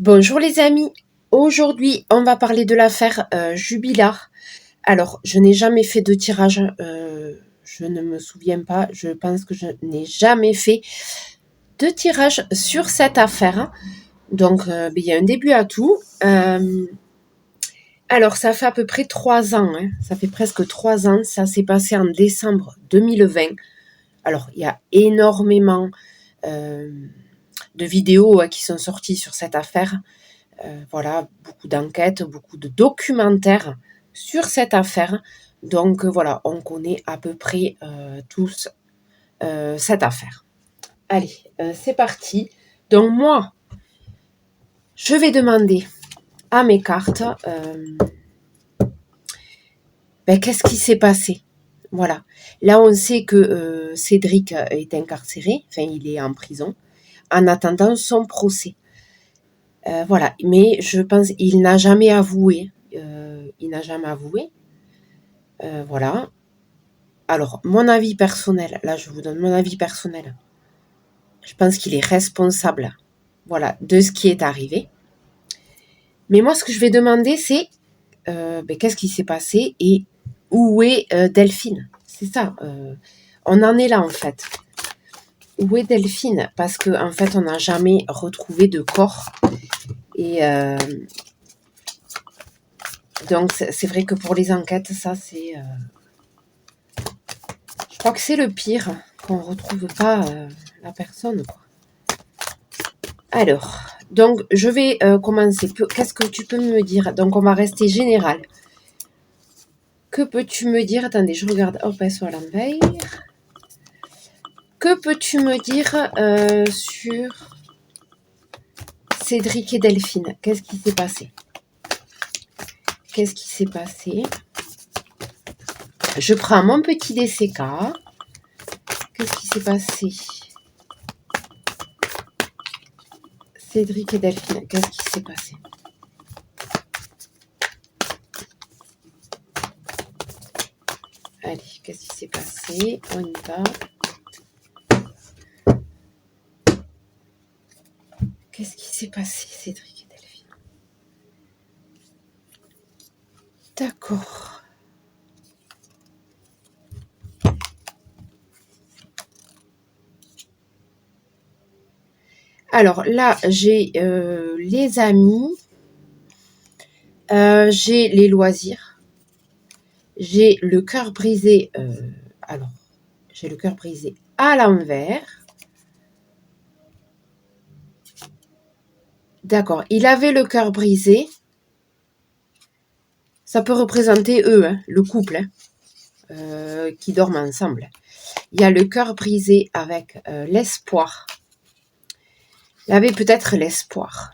Bonjour les amis, aujourd'hui on va parler de l'affaire Jubilard. Alors je n'ai jamais fait de tirage, je ne me souviens pas, je pense que je n'ai jamais fait de tirage sur cette affaire. Donc il y a un début à tout. Alors ça fait à peu près 3 ans, ça fait presque 3 ans, ça s'est passé en décembre 2020. Alors il y a énormément de vidéos qui sont sorties sur cette affaire. Voilà, beaucoup d'enquêtes, beaucoup de documentaires sur cette affaire. Donc voilà, on connaît à peu près tous cette affaire. Allez, c'est parti. Donc moi, je vais demander à mes cartes qu'est-ce qui s'est passé. Voilà. Là, on sait que Cédric est incarcéré, enfin il est en prison, en attendant son procès. Voilà, mais je pense qu'il n'a jamais avoué. Il n'a jamais avoué. Voilà. Alors, mon avis personnel, là je vous donne mon avis personnel. Je pense qu'il est responsable, voilà, de ce qui est arrivé. Mais moi, ce que je vais demander, c'est qu'est-ce qui s'est passé et où est Delphine. C'est ça. On en est là en fait. Où est Delphine? Parce qu'en fait, on n'a jamais retrouvé de corps. Et donc, c'est vrai que pour les enquêtes, ça, c'est... je crois que c'est le pire, qu'on ne retrouve pas la personne, quoi. Alors, donc, je vais commencer. Qu'est-ce que tu peux me dire? Donc, on va rester général. Que peux-tu me dire? Attendez, je regarde. Hop, elle soit à l'envers. Que peux-tu me dire sur Cédric et Delphine? Qu'est-ce qui s'est passé? Qu'est-ce qui s'est passé? Je prends mon petit DCK. Qu'est-ce qui s'est passé? Cédric et Delphine, qu'est-ce qui s'est passé? Allez, qu'est-ce qui s'est passé? On y va. Qu'est-ce qui s'est passé, Cédric et Delphine? D'accord. Alors là, j'ai les amis, j'ai les loisirs, j'ai le cœur brisé. Alors, j'ai le cœur brisé à l'envers. D'accord, il avait le cœur brisé. Ça peut représenter eux, le couple, qui dorment ensemble. Il y a le cœur brisé avec l'espoir. Il avait peut-être l'espoir.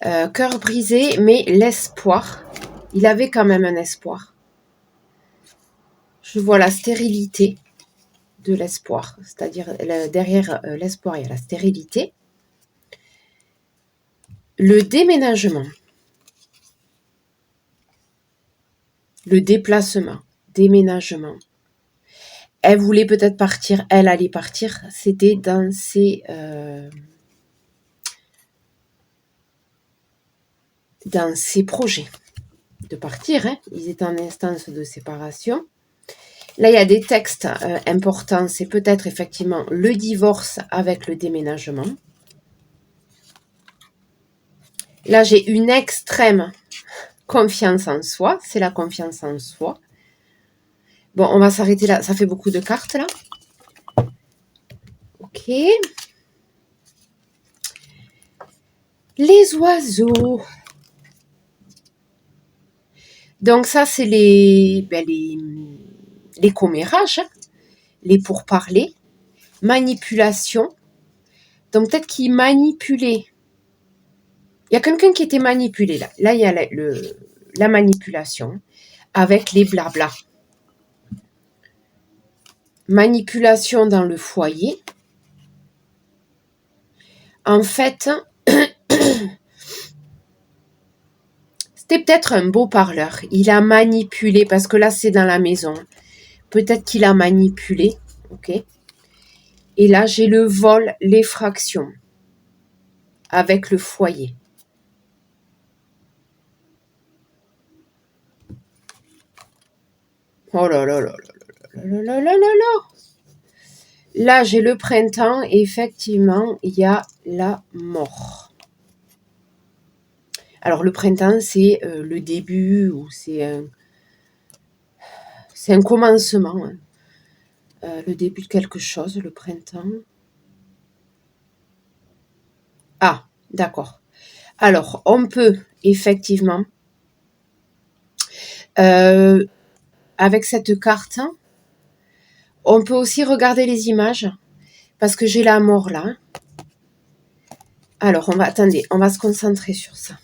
Cœur brisé, mais l'espoir. Il avait quand même un espoir. Je vois la stérilité de l'espoir. C'est-à-dire, derrière l'espoir, il y a la stérilité. Le déménagement. Le déplacement. Déménagement. Elle voulait peut-être partir. Elle allait partir. C'était dans ses... dans ses projets de partir. Ils étaient en instance de séparation. Là, il y a des textes importants. C'est peut-être effectivement le divorce avec le déménagement. Là, j'ai une extrême confiance en soi. C'est la confiance en soi. Bon, on va s'arrêter là. Ça fait beaucoup de cartes, là. Ok. Les oiseaux. Donc, ça, c'est les commérages, les pourparlers, manipulation. Donc, peut-être qu'il manipulait. Il y a quelqu'un qui était manipulé, là. Là, il y a la manipulation avec les blablas. Manipulation dans le foyer. En fait, c'était peut-être un beau parleur. Il a manipulé, parce que là, c'est dans la maison. Peut-être qu'il a manipulé, ok. Et là, j'ai le vol, l'effraction, avec le foyer. Oh là là là là là là là là là. Là, j'ai le printemps et effectivement, il y a la mort. Alors, le printemps, c'est le début ou c'est un commencement. Hein. Le début de quelque chose, le printemps. Ah, d'accord. Alors, on peut effectivement, avec cette carte, on peut aussi regarder les images, parce que j'ai la mort là. Alors, attendez, on va se concentrer sur ça.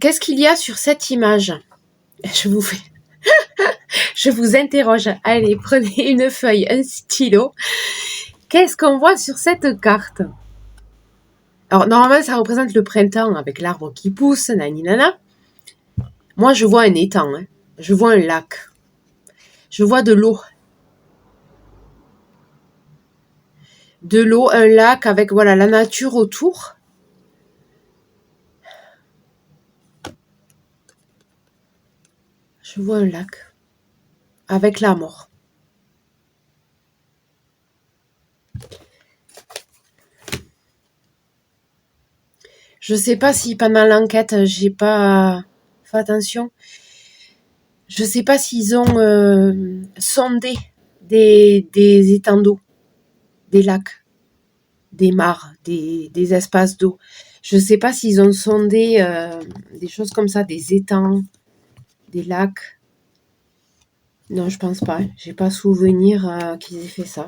Qu'est-ce qu'il y a sur cette image? Je vous interroge. Allez, prenez une feuille, un stylo. Qu'est-ce qu'on voit sur cette carte? Alors, normalement, ça représente le printemps avec l'arbre qui pousse, nana. Moi, je vois un étang. Hein. Je vois un lac. Je vois de l'eau. De l'eau, un lac avec voilà la nature autour. Je vois un lac avec la mort. Je sais pas si pendant l'enquête, j'ai pas fait attention. Je sais pas s'ils ont sondé des étangs d'eau, des lacs, des mares, des espaces d'eau. Je sais pas s'ils ont sondé des choses comme ça, des étangs, des lacs. Non, je pense pas. J'ai pas souvenir qu'ils aient fait ça.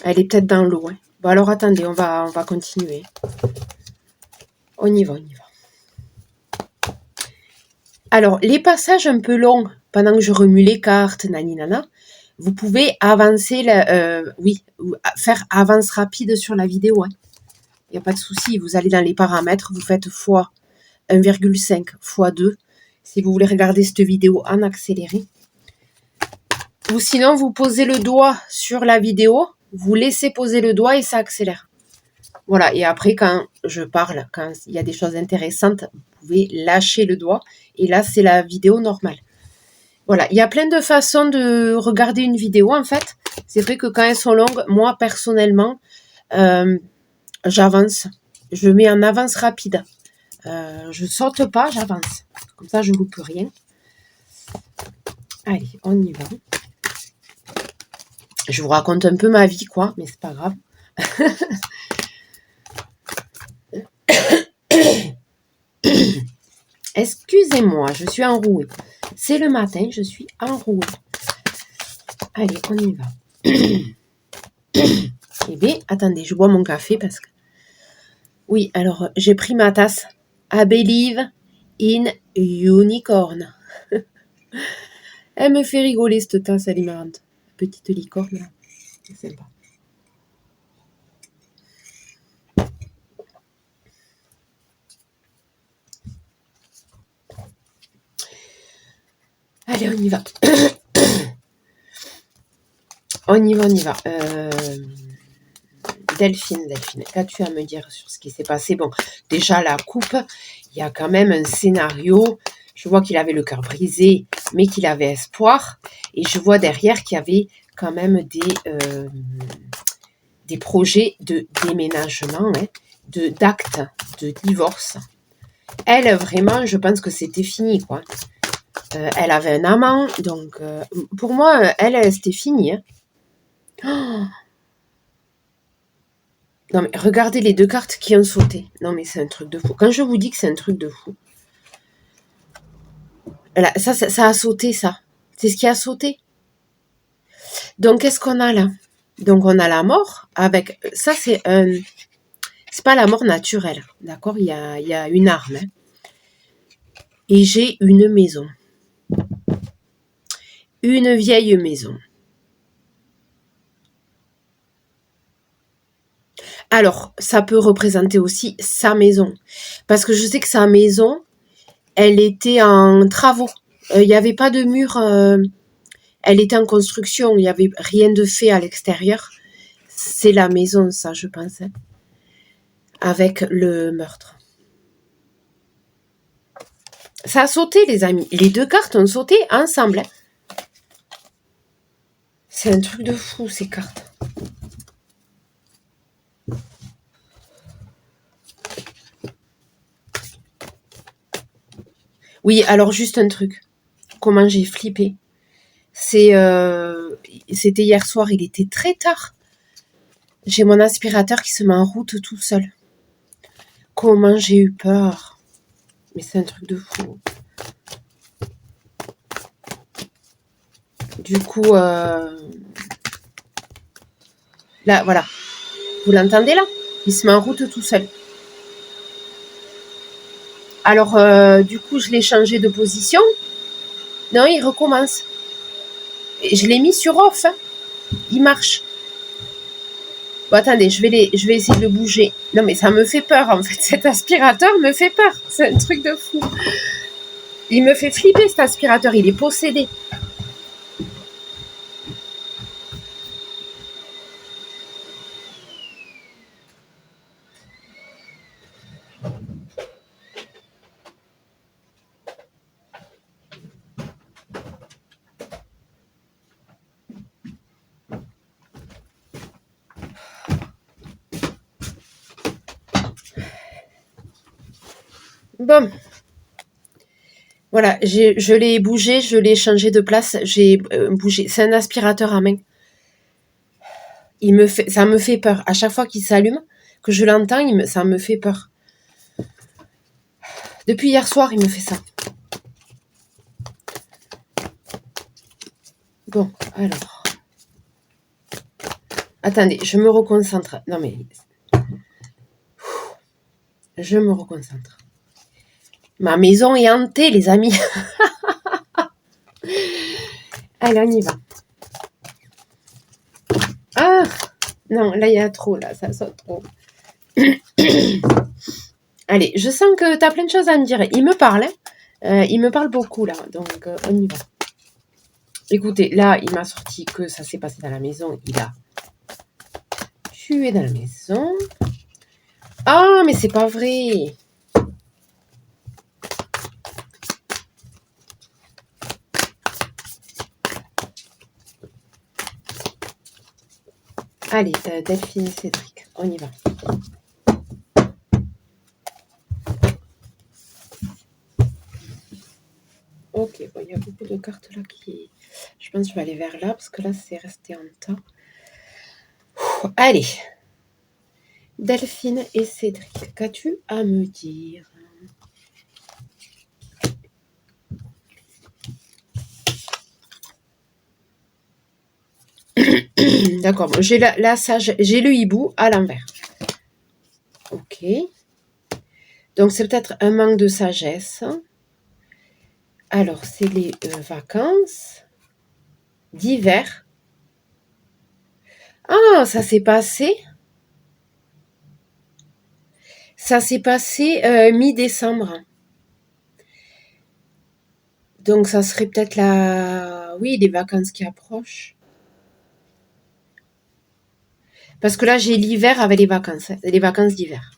Elle est peut-être dans l'eau. Hein. Bon, alors attendez, on va continuer. On y va. Alors, les passages un peu longs, pendant que je remue les cartes, naninana, vous pouvez avancer, faire avance rapide sur la vidéo. Il n'y a pas de souci. Vous allez dans les paramètres, vous faites x 1,5 x 2 si vous voulez regarder cette vidéo en accéléré. Ou sinon, vous posez le doigt sur la vidéo, vous laissez poser le doigt et ça accélère. Voilà, et après, quand je parle, quand il y a des choses intéressantes, vous pouvez lâcher le doigt. Et là, c'est la vidéo normale. Voilà, il y a plein de façons de regarder une vidéo, en fait. C'est vrai que quand elles sont longues, moi, personnellement, j'avance. Je mets en avance rapide. Je saute pas, j'avance. Comme ça, je loupe rien. Allez, on y va. Je vous raconte un peu ma vie, quoi, mais c'est pas grave. Excusez-moi, je suis enrouée. C'est le matin, je suis enrouée. Allez, on y va. Eh bien, attendez, je bois mon café parce que... Oui, alors, j'ai pris ma tasse. I believe in unicorn. Elle me fait rigoler, cette tasse, elle est marrante. Petite licorne, là. C'est sympa. Allez, on y va. On y va. Delphine, qu'as-tu à me dire sur ce qui s'est passé? Bon, déjà, la coupe, il y a quand même un scénario. Je vois qu'il avait le cœur brisé, mais qu'il avait espoir. Et je vois derrière qu'il y avait quand même des projets de déménagement, hein, d'actes de divorce. Elle, vraiment, je pense que c'était fini, quoi. Elle avait un amant, donc pour moi, elle c'était fini. Hein. Oh, non, mais regardez les deux cartes qui ont sauté. Non, mais c'est un truc de fou. Quand je vous dis que c'est un truc de fou. Là, ça a sauté, ça. C'est ce qui a sauté. Donc, qu'est-ce qu'on a là? Donc, on a la mort avec... Ça, c'est pas la mort naturelle. D'accord? Il y a une arme. Hein. Et j'ai une maison. Une vieille maison. Alors, ça peut représenter aussi sa maison. Parce que je sais que sa maison, elle était en travaux. Il n'y avait pas de mur. Elle était en construction. Il n'y avait rien de fait à l'extérieur. C'est la maison, ça, je pense. Hein. avec le meurtre. Ça a sauté, les amis. Les deux cartes ont sauté ensemble. C'est un truc de fou, ces cartes. Oui, alors juste un truc. Comment j'ai flippé. C'était hier soir, il était très tard. J'ai mon aspirateur qui se met en route tout seul. Comment j'ai eu peur. Mais c'est un truc de fou. Du coup, là, voilà. Vous l'entendez là? Il se met en route tout seul. Alors, du coup, je l'ai changé de position. Non, il recommence. Et je l'ai mis sur off. Hein. Il marche. Bon, attendez, je vais essayer de le bouger. Non, mais ça me fait peur, en fait. Cet aspirateur me fait peur. C'est un truc de fou. Il me fait flipper, cet aspirateur. Il est possédé. Bon. Voilà, je l'ai bougé, je l'ai changé de place, j'ai bougé. C'est un aspirateur à main. Ça me fait peur. À chaque fois qu'il s'allume, que je l'entends, ça me fait peur. Depuis hier soir, il me fait ça. Bon, alors. Attendez, je me reconcentre. Non mais... Je me reconcentre. Ma maison est hantée, les amis. Allez, on y va. Ah non, là, il y a trop, là, ça saute trop. Allez, je sens que tu as plein de choses à me dire. Il me parle, hein. Il me parle beaucoup, là, donc on y va. Écoutez, là, il m'a sorti que ça s'est passé dans la maison. Il a tué dans la maison. Ah, mais c'est pas vrai. Allez, Delphine et Cédric, on y va. Ok, bon, il y a beaucoup de cartes là qui... Je pense que je vais aller vers là, parce que là, c'est resté en tas. Allez. Delphine et Cédric, qu'as-tu à me dire? D'accord, bon, j'ai la sage, j'ai le hibou à l'envers. Ok. Donc, c'est peut-être un manque de sagesse. Alors, c'est les vacances d'hiver. Ah, ça s'est passé. Ça s'est passé mi-décembre. Donc, ça serait peut-être oui, les vacances qui approchent. Parce que là, j'ai l'hiver avec les vacances d'hiver.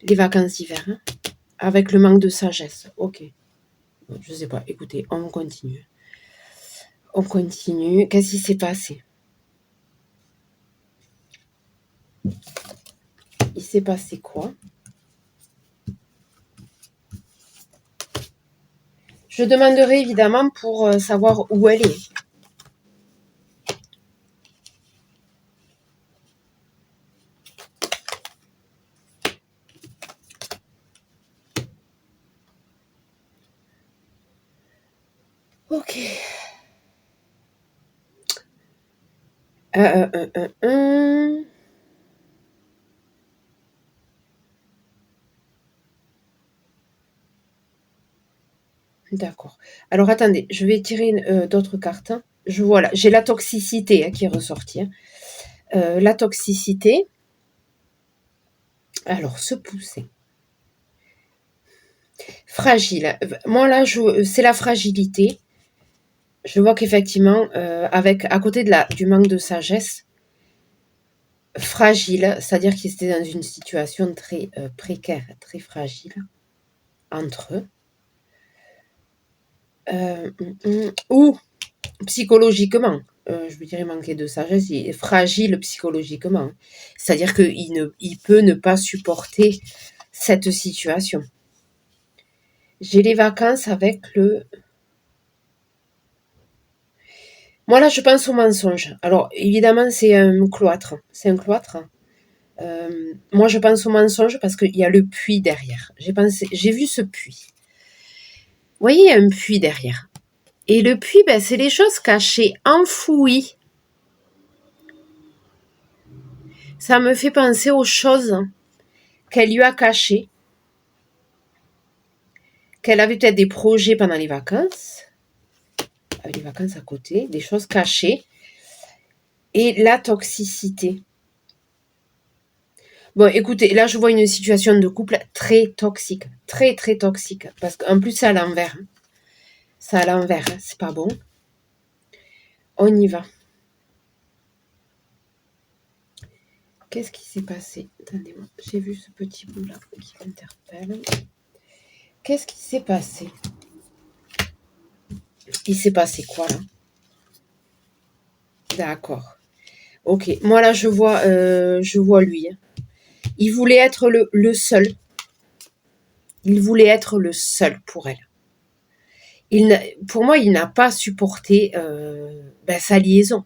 Les vacances d'hiver, hein, avec le manque de sagesse. Ok. Bon, je sais pas. Écoutez, on continue. On continue. Qu'est-ce qui s'est passé? Il s'est passé quoi? Je demanderai évidemment pour savoir où elle est. Ok. D'accord. Alors attendez, je vais tirer d'autres cartes. Je vois là, j'ai la toxicité qui est ressortie. La toxicité. Alors, se pousser. Fragile. Moi là, c'est la fragilité. Je vois qu'effectivement, à côté du manque de sagesse, fragile, c'est-à-dire qu'ils étaient dans une situation très précaire, très fragile entre eux. Ou psychologiquement, je veux dire, il manquait de sagesse, il est fragile psychologiquement. C'est-à-dire qu'il peut ne pas supporter cette situation. J'ai les vacances avec le... Moi, là, je pense au mensonge. Alors, évidemment, c'est un cloître. C'est un cloître. Moi, je pense au mensonge parce qu'il y a le puits derrière. J'ai vu ce puits. Vous voyez, il y a un puits derrière. Et le puits, ben, c'est les choses cachées, enfouies. Ça me fait penser aux choses qu'elle lui a cachées. Qu'elle avait peut-être des projets pendant les vacances. Avec les vacances à côté. Des choses cachées. Et la toxicité. Bon, écoutez, là, je vois une situation de couple très toxique. Très, très toxique. Parce qu'en plus, c'est à l'envers. C'est à l'envers. C'est pas bon. On y va. Qu'est-ce qui s'est passé? Attendez-moi. J'ai vu ce petit bout-là qui m'interpelle. Qu'est-ce qui s'est passé? Il s'est passé quoi, là? D'accord. Ok. Moi, là, je vois lui. Il voulait être le seul. Il voulait être le seul pour elle. Pour moi, il n'a pas supporté sa liaison.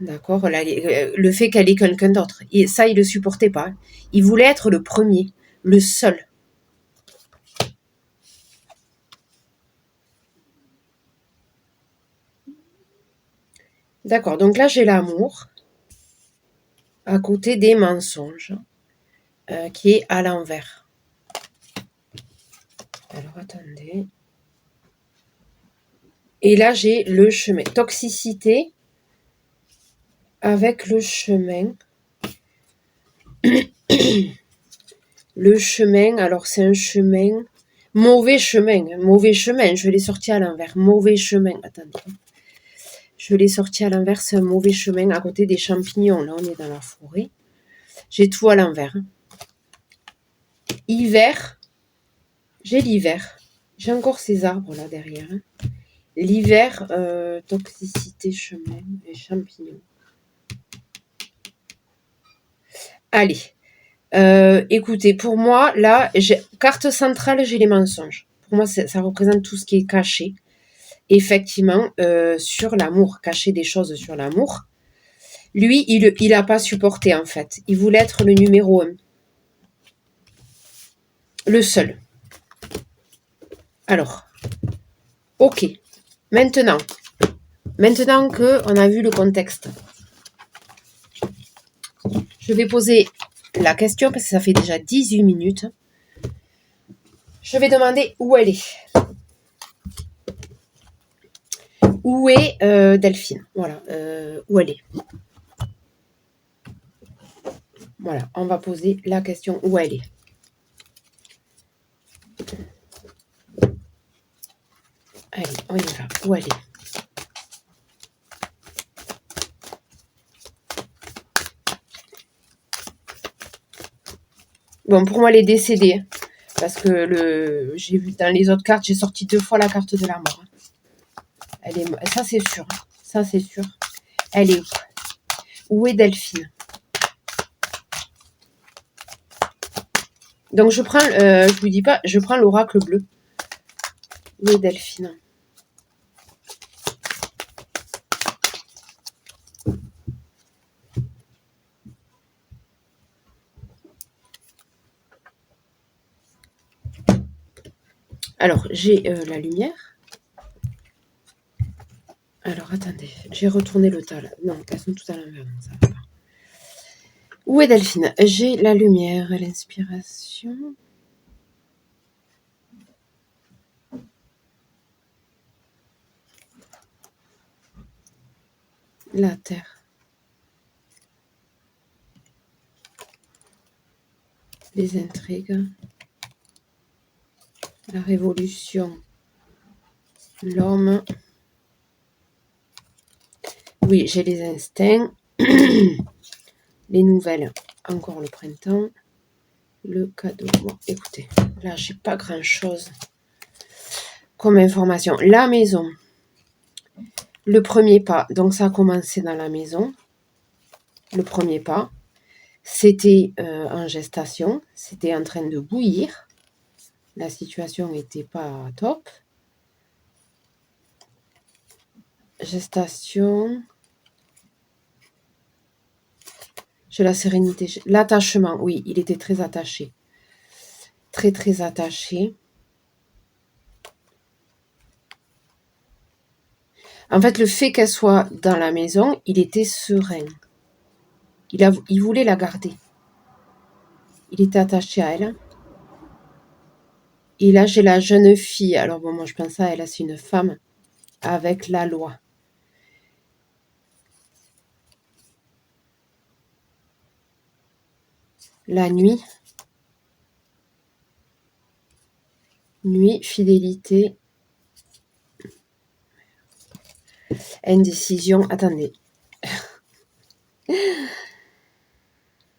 D'accord, le fait qu'elle ait quelqu'un d'autre. Et ça, il ne le supportait pas. Il voulait être le premier, le seul. D'accord, donc là, j'ai l'amour à côté des mensonges qui est à l'envers. Alors, attendez. Et là, j'ai le chemin. Toxicité avec le chemin. Le chemin, alors c'est un chemin... Mauvais chemin, je l'ai sorti à l'envers. Mauvais chemin, attendez. Je l'ai sorti à l'envers, c'est un mauvais chemin à côté des champignons. Là, on est dans la forêt. J'ai tout à l'envers. Hiver, j'ai l'hiver. J'ai encore ces arbres là derrière. L'hiver, toxicité, chemin et champignons. Allez. Écoutez, pour moi, là, carte centrale, j'ai les mensonges. Pour moi, ça représente tout ce qui est caché. Effectivement, sur l'amour, cacher des choses sur l'amour. Lui, il n'a pas supporté, en fait. Il voulait être le numéro 1. Le seul. Alors, ok. Maintenant qu'on a vu le contexte, je vais poser la question parce que ça fait déjà 18 minutes. Je vais demander où elle est. Où est Delphine? Voilà, où elle est. Voilà, on va poser la question où elle est. Allez, on y va. Où elle est? Bon, pour moi, elle est décédée. Parce que j'ai vu dans les autres cartes, j'ai sorti 2 fois la carte de la mort. Elle est, ça, c'est sûr. Ça, c'est sûr. Elle est où? Où est Delphine? Donc, je prends, je vous dis pas, je prends l'oracle bleu. Où est Delphine? Alors, j'ai la lumière. Alors, attendez, j'ai retourné le tas là. Non, elles sont toutes à l'envers, ça va pas. Où est Delphine? J'ai la lumière, l'inspiration. La terre. Les intrigues. La révolution. L'homme. Oui, j'ai les instincts. Les nouvelles, encore le printemps. Le cadeau. Bon, écoutez, là, j'ai pas grand-chose comme information. La maison. Le premier pas. Donc, ça a commencé dans la maison. Le premier pas. C'était en gestation. C'était en train de bouillir. La situation n'était pas top. Gestation. J'ai la sérénité. L'attachement, oui, il était très attaché. Très, très attaché. En fait, le fait qu'elle soit dans la maison, il était serein. Il voulait la garder. Il était attaché à elle. Et là, j'ai la jeune fille. Alors bon, moi, je pense à elle, c'est une femme avec la loi. La nuit. Nuit, fidélité. Indécision. Attendez.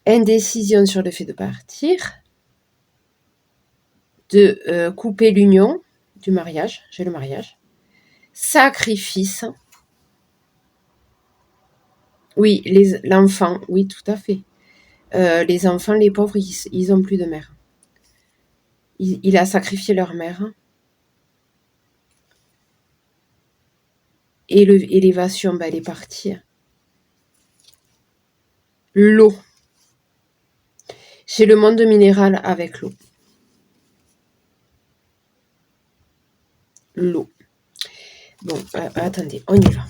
Indécision sur le fait de partir. De couper l'union du mariage. J'ai le mariage. Sacrifice. Oui, l'enfant. Oui, tout à fait. Les enfants, les pauvres, ils ont plus de mère. Il a sacrifié leur mère. Et l'élévation, elle est partie. L'eau. J'ai le monde minéral avec l'eau. L'eau. Bon, attendez, on y va.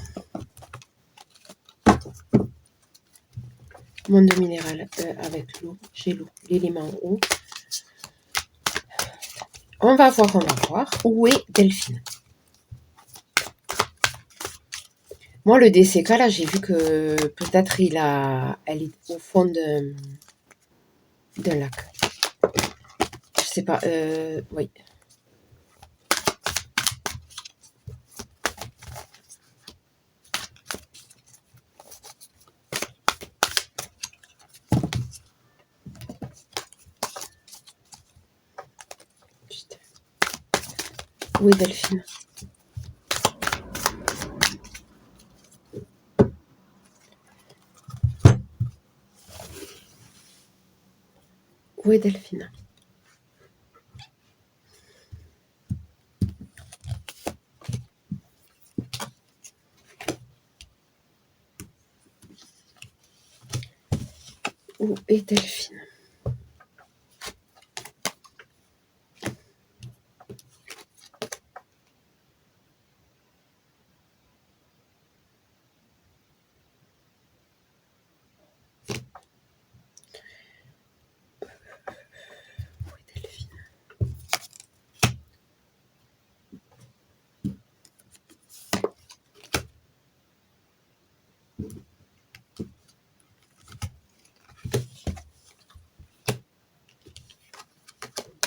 Monde minéral avec l'eau. J'ai l'eau, l'élément eau. On va voir. Où est Delphine? Moi, le DCK, là, j'ai vu que peut-être elle est au fond d'un lac. Je sais pas, oui. Putain. Où est Delphine? Où est Delphine? Où est Delphine?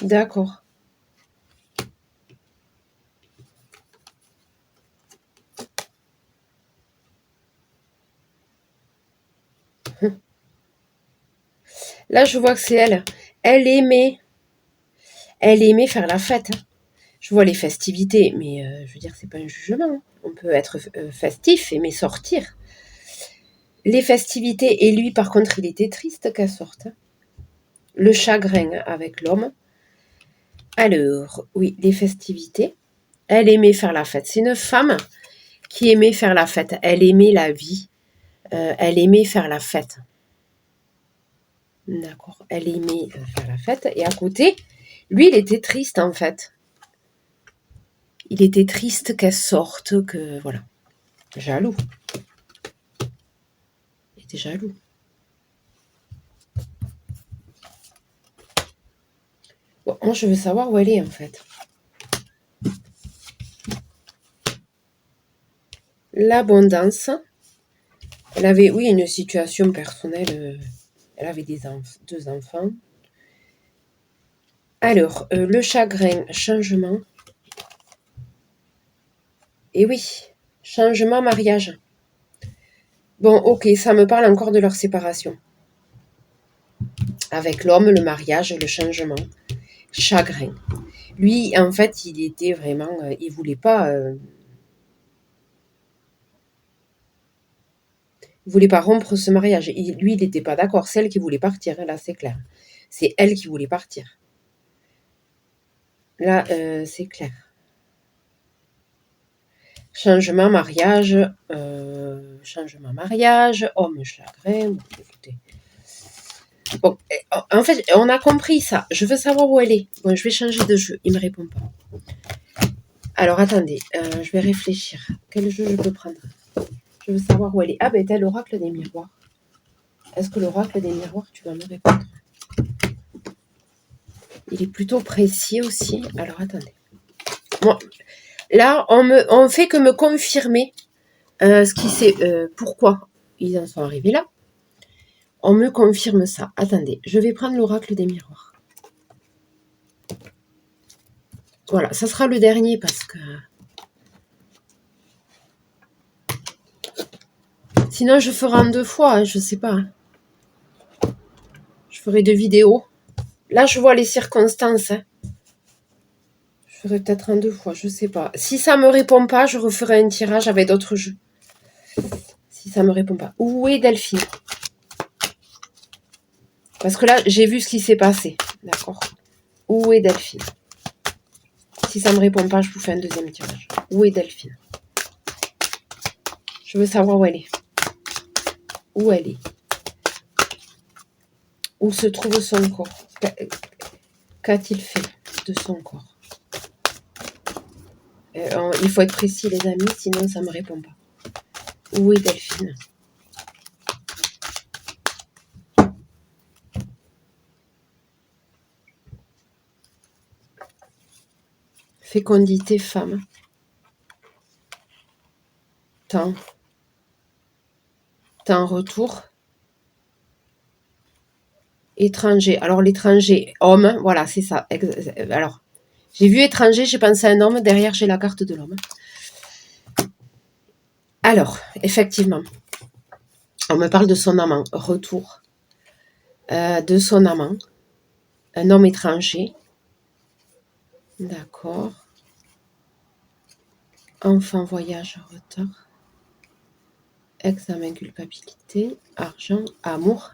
D'accord. Là, je vois que c'est elle. Elle aimait faire la fête. Je vois les festivités, mais je veux dire, c'est pas un jugement. On peut être festif, aimer sortir. Les festivités, et lui, par contre, il était triste qu'elle sorte. Le chagrin avec l'homme. Alors, oui, les festivités. Elle aimait faire la fête. C'est une femme qui aimait faire la fête. Elle aimait la vie. Elle aimait faire la fête. D'accord. Elle aimait faire la fête. Et à côté, lui, il était triste, en fait. Il était triste qu'elle sorte, que... Voilà. Jaloux. Il était jaloux. Bon, moi, je veux savoir où elle est, en fait. L'abondance. Elle avait, oui, une situation personnelle. Elle avait deux enfants. Alors, le chagrin, changement. Et oui, changement, mariage. Bon, ok, ça me parle encore de leur séparation. Avec l'homme, le mariage, le changement, chagrin. Lui, en fait, il était vraiment... il voulait pas... il voulait pas rompre ce mariage. Lui, il n'était pas d'accord. C'est elle qui voulait partir, là, c'est clair. C'est elle qui voulait partir. Là, c'est clair. Changement, mariage, homme, chagrin. Bon, écoutez. Bon, en fait, on a compris ça. Je veux savoir où elle est. Bon, je vais changer de jeu. Il me répond pas. Alors, attendez. Je vais réfléchir. Quel jeu je peux prendre? Je veux savoir où elle est. Ah, ben, t'as l'oracle des miroirs. Est-ce que l'oracle des miroirs, tu vas me répondre? Il est plutôt précis aussi. Alors, attendez. Bon, là, on fait que me confirmer ce qui c'est, pourquoi ils en sont arrivés là. On me confirme ça. Attendez, je vais prendre l'oracle des miroirs. Voilà, ça sera le dernier parce que... sinon, je ferai en 2 fois, hein, je sais pas. Hein. Je ferai 2 vidéos. Là, je vois les circonstances. Hein. Je ferai peut-être en 2 fois, je sais pas. Si ça me répond pas, je referai un tirage avec d'autres jeux. Si ça me répond pas. Où est Delphine? Parce que là, j'ai vu ce qui s'est passé. D'accord. Où est Delphine? Si ça me répond pas, je vous fais un deuxième tirage. Où est Delphine? Je veux savoir où elle est. Où elle est? Où se trouve son corps? Qu'a-t-il fait de son corps? Il faut être précis, les amis, sinon ça ne me répond pas. Où est Delphine? Fécondité, femme. Temps. Temps, retour. Étranger. Alors, l'étranger, homme, voilà, c'est ça. Alors, j'ai vu étranger, j'ai pensé à un homme. Derrière, j'ai la carte de l'homme. Alors, effectivement, on me parle de son amant. Retour. De son amant. Un homme étranger. D'accord. Enfant, voyage, retard. Examen, culpabilité. Argent, amour.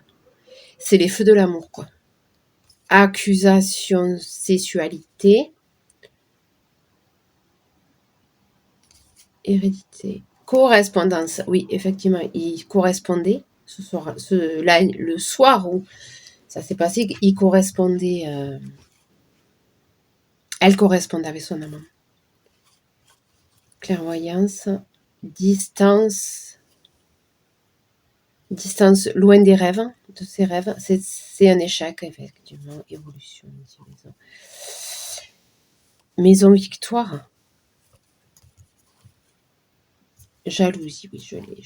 C'est les feux de l'amour, quoi. Accusation, sexualité. Hérédité. Correspondance. Oui, effectivement, il correspondait. Le soir où ça s'est passé, il correspondait. Elle correspondait avec son amant. Clairvoyance. Distance. Distance loin des rêves, de ses rêves. C'est un échec, effectivement. Évolution. Maison victoire. Jalousie, oui, je l'ai.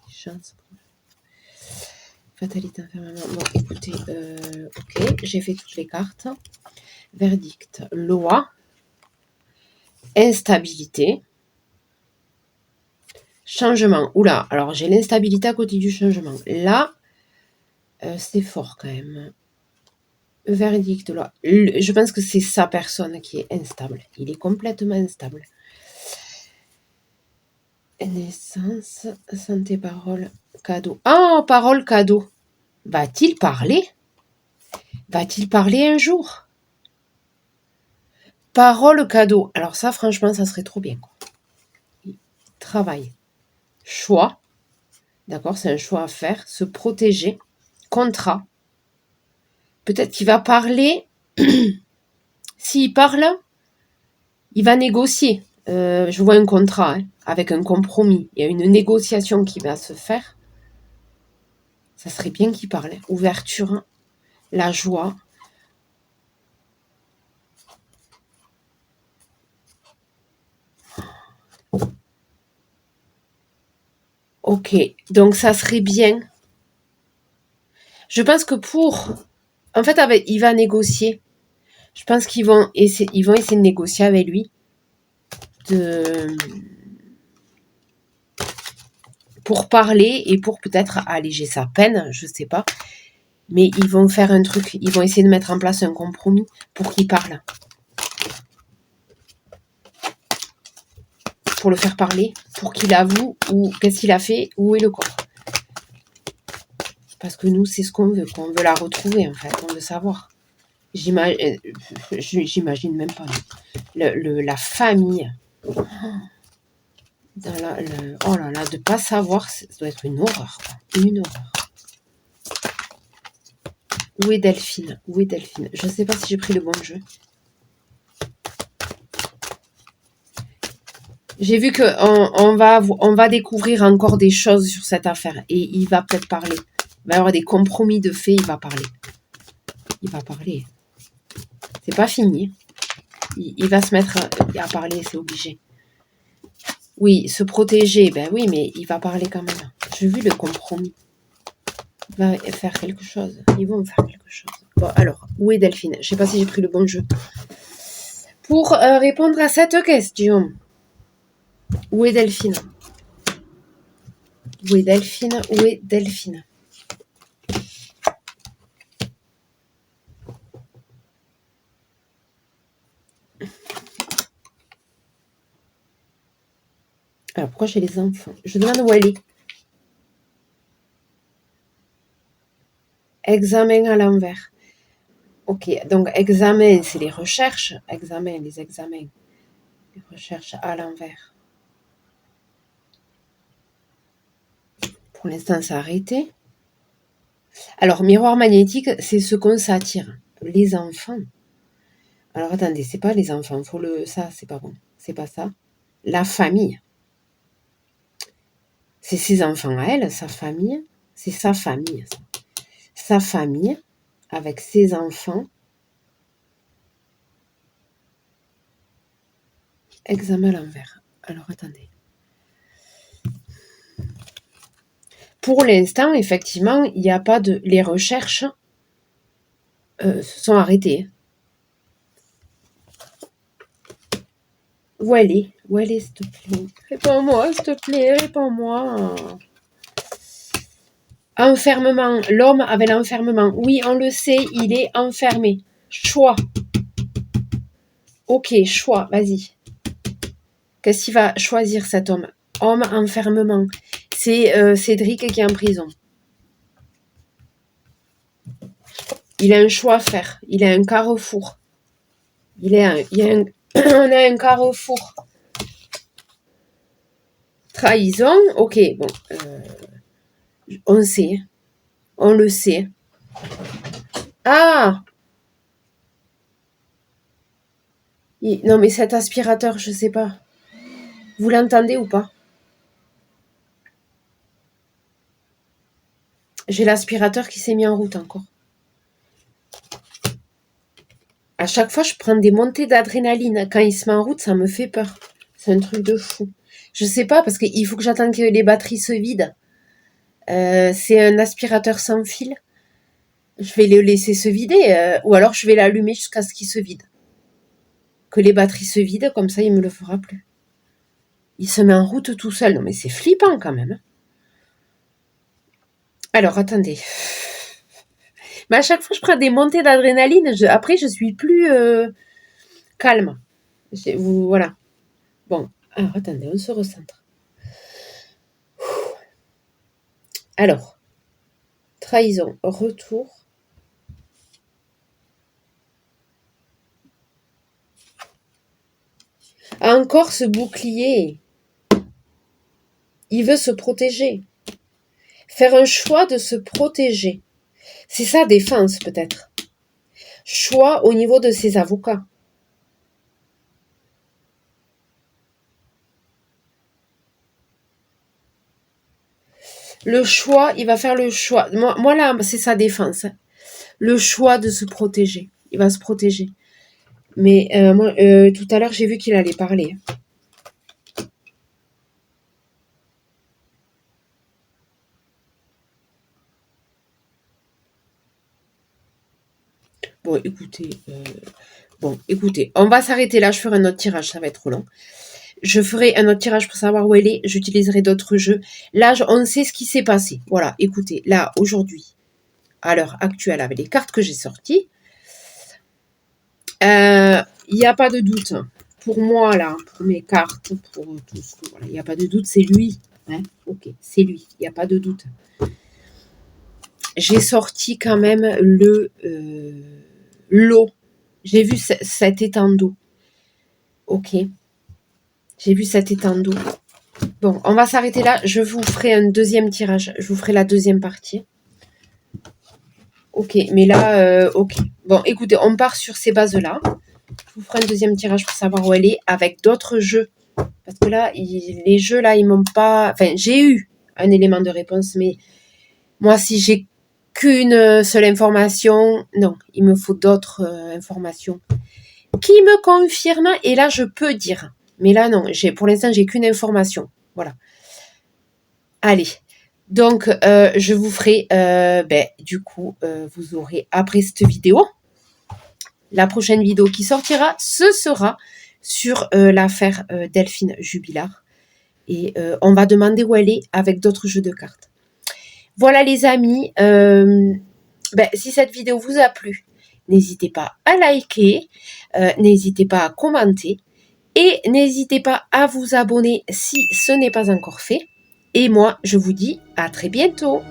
Chance. Fatalité, enfermement. Bon, écoutez, ok, j'ai fait toutes les cartes. Verdict, loi. Instabilité. Changement. Oula, alors j'ai l'instabilité à côté du changement. Là, c'est fort quand même. Verdict, loi. Je pense que c'est sa personne qui est instable. Il est complètement instable. Naissance, santé, parole, cadeau. Ah, parole, cadeau. Va-t-il parler? Va-t-il parler un jour? Parole, cadeau. Alors ça, franchement, ça serait trop bien. Quoi. Travail. Choix. D'accord, c'est un choix à faire. Se protéger. Contrat. Peut-être qu'il va parler. S'il parle, il va négocier. Je vois un contrat hein, avec un compromis. Il y a une négociation qui va se faire. Ça serait bien qu'il parle. Ouverture. La joie. Ok, donc ça serait bien. Je pense que en fait, il va négocier. Je pense qu'ils vont essayer de négocier avec lui. Pour parler et pour peut-être alléger sa peine, je sais pas. Mais ils vont faire un truc, ils vont essayer de mettre en place un compromis pour qu'il parle. Pour le faire parler, pour qu'il avoue ou qu'est-ce qu'il a fait, où est le corps. Parce que nous, c'est ce qu'on veut la retrouver en fait, on veut savoir. J'imagine même pas. La famille. Oh là là, de pas savoir, ça doit être une horreur. Une horreur. Où est Delphine? Où est Delphine? Je ne sais pas si j'ai pris le bon jeu. J'ai vu qu'on va découvrir encore des choses sur cette affaire. Et il va peut-être parler. Il va y avoir des compromis de fait, il va parler. Il va parler. C'est pas fini. Il va se mettre à parler, c'est obligé. Oui, se protéger, ben oui, mais il va parler quand même. J'ai vu le compromis. Il va faire quelque chose. Ils vont faire quelque chose. Bon, alors, où est Delphine? Je ne sais pas si j'ai pris le bon jeu. Pour répondre à cette question, où est Delphine? Où est Delphine? Où est Delphine? Alors, pourquoi j'ai les enfants? Je demande où elle est. Examen à l'envers. Ok, donc examen, c'est les recherches. Les examens. Les recherches à l'envers. Pour l'instant, c'est arrêté. Alors, miroir magnétique, c'est ce qu'on s'attire. Les enfants. Alors, attendez, c'est pas les enfants. Ça, c'est pas bon. C'est pas ça. La famille. C'est ses enfants à elle, sa famille. C'est sa famille. Ça. Sa famille, avec ses enfants. Examen à l'envers. Alors, attendez. Pour l'instant, effectivement, il n'y a pas de... Les recherches se sont arrêtées. Où elle est? Où elle est, s'il te plaît? Réponds-moi, s'il te plaît, réponds-moi. Enfermement. L'homme avait l'enfermement. Oui, on le sait, il est enfermé. Choix. Ok, choix, vas-y. Qu'est-ce qu'il va choisir cet homme? Homme, enfermement. C'est Cédric qui est en prison. Il a un choix à faire. Il a un carrefour. On a un carrefour. Trahison, ok, bon. On sait. On le sait. Ah! Non, mais cet aspirateur, je sais pas. Vous l'entendez ou pas? J'ai l'aspirateur qui s'est mis en route encore. À chaque fois, je prends des montées d'adrénaline. Quand il se met en route, ça me fait peur. C'est un truc de fou. Je sais pas, parce qu'il faut que j'attende que les batteries se vident. C'est un aspirateur sans fil. Je vais le laisser se vider, ou alors je vais l'allumer jusqu'à ce qu'il se vide. Que les batteries se vident, comme ça, il me le fera plus. Il se met en route tout seul. Non, mais c'est flippant quand même. Alors, attendez. Mais à chaque fois, je prends des montées d'adrénaline. Après, je suis plus calme. Voilà. Bon, alors attendez, on se recentre. Alors, trahison, retour. Encore ce bouclier. Il veut se protéger. Faire un choix de se protéger. C'est sa défense, peut-être. Choix au niveau de ses avocats. Le choix, il va faire le choix. Moi là, c'est sa défense. Le choix de se protéger. Il va se protéger. Mais moi, tout à l'heure, j'ai vu qu'il allait parler. Bon, écoutez, on va s'arrêter là. Je ferai un autre tirage, ça va être trop long. Je ferai un autre tirage pour savoir où elle est. J'utiliserai d'autres jeux. Là, on sait ce qui s'est passé. Voilà, écoutez, là, aujourd'hui, à l'heure actuelle avec les cartes que j'ai sorties, il n'y a pas de doute. Pour moi, là, pour mes cartes, pour tout ce que... Voilà, il n'y a pas de doute, c'est lui. Hein, ok, c'est lui, il n'y a pas de doute. J'ai sorti quand même l'eau. J'ai vu cet étang d'eau. Ok. J'ai vu cet étang d'eau. Bon, on va s'arrêter là. Je vous ferai un deuxième tirage. Je vous ferai la deuxième partie. Ok, mais là, ok. Bon, écoutez, on part sur ces bases-là. Je vous ferai un deuxième tirage pour savoir où elle est avec d'autres jeux. Parce que là, les jeux, là, ils m'ont pas... Enfin, j'ai eu un élément de réponse, mais moi, si j'ai qu'une seule information, non, il me faut d'autres informations qui me confirment, et là, je peux dire. Mais là, non, pour l'instant, j'ai qu'une information. Voilà. Allez. Donc, je vous ferai, du coup, vous aurez, après cette vidéo, la prochaine vidéo qui sortira, ce sera sur l'affaire Delphine Jubilard. Et on va demander où elle est avec d'autres jeux de cartes. Voilà les amis, si cette vidéo vous a plu, n'hésitez pas à liker, n'hésitez pas à commenter et n'hésitez pas à vous abonner si ce n'est pas encore fait. Et moi, je vous dis à très bientôt.